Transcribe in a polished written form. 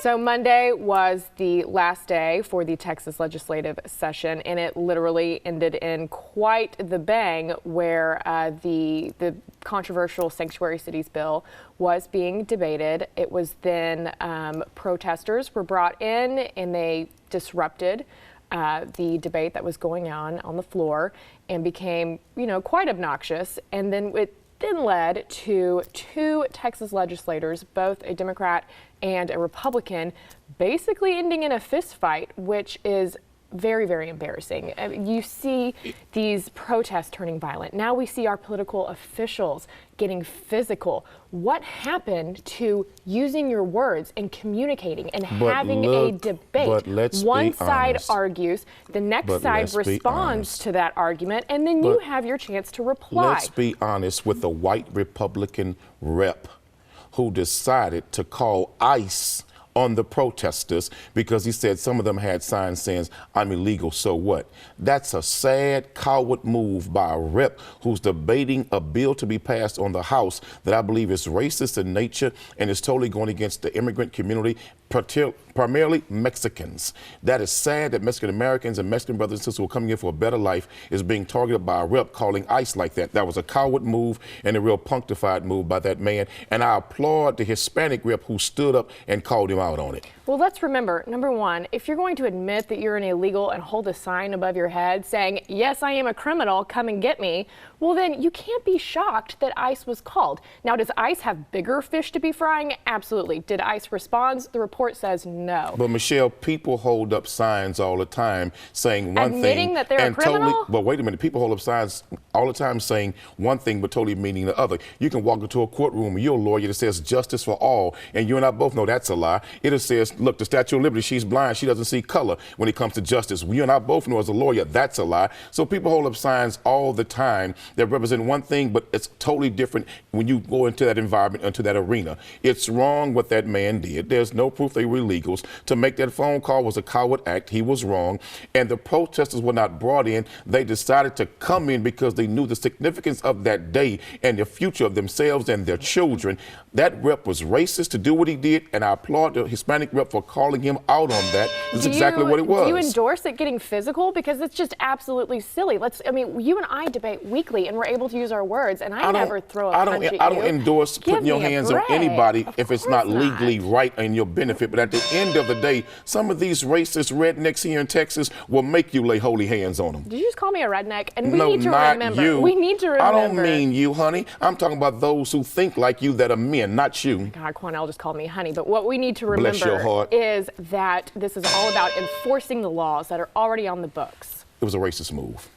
So Monday was the last day for the Texas legislative session, and it literally ended in quite the bang where the controversial sanctuary cities bill was being debated. It was then protesters were brought in and they disrupted the debate that was going on the floor and became, quite obnoxious. And then it led to two Texas legislators, both a Democrat and a Republican, basically ending in a fist fight, which is very, very embarrassing. You see these protests turning violent. Now we see our political officials getting physical. What happened to using your words and communicating and having a debate? One side argues, the next side responds to that argument, and then you have your chance to reply. Let's be honest with the white Republican rep who decided to call ICE on the protesters because he said some of them had signs saying, "I'm illegal, so what?" That's a sad, coward move by a rep who's debating a bill to be passed on the House that I believe is racist in nature and is totally going against the immigrant community, primarily Mexicans. That is sad that Mexican Americans and Mexican brothers and sisters who are coming here for a better life is being targeted by a rep calling ICE like that. That was a coward move and a real punctified move by that man. And I applaud the Hispanic rep who stood up and called him out on it. Well, let's remember, number one, if you're going to admit that you're an illegal and hold a sign above your head saying, "Yes, I am a criminal, come and get me," well, then you can't be shocked that ICE was called. Now, does ICE have bigger fish to be frying? Absolutely. Did ICE respond? The report says no. But Michelle, people hold up signs all the time saying one thing. Admitting that they're a criminal? But wait a minute, people hold up signs all the time saying one thing but totally meaning the other. You can walk into a courtroom, you're a lawyer that says justice for all, and you and I both know that's a lie. It says, look, the Statue of Liberty, she's blind, she doesn't see color when it comes to justice. You and I both know as a lawyer that's a lie. So people hold up signs all the time that represent one thing, but it's totally different when you go into that environment, into that arena. It's wrong what that man did. There's no proof they were illegals. To make that phone call was a coward act. He was wrong. And the protesters were not brought in. They decided to come in because they knew the significance of that day and the future of themselves and their children. That rep was racist to do what he did, and I applaud the Hispanic rep for calling him out on that. That's exactly what it was. Do you endorse it getting physical? Because it's just absolutely silly. You and I debate weekly, and we're able to use our words, and I never throw a punch at you. I don't endorse putting your hands on anybody if it's not legally right in your benefit. But at the end of the day, some of these racist rednecks here in Texas will make you lay holy hands on them. Did you just call me a redneck? And we no, need to not remember. You. We need to remember. I don't mean you, honey. I'm talking about those who think like you that are men, not you. God, Quanell just called me honey. But what we need to remember is that this is all about enforcing the laws that are already on the books. It was a racist move.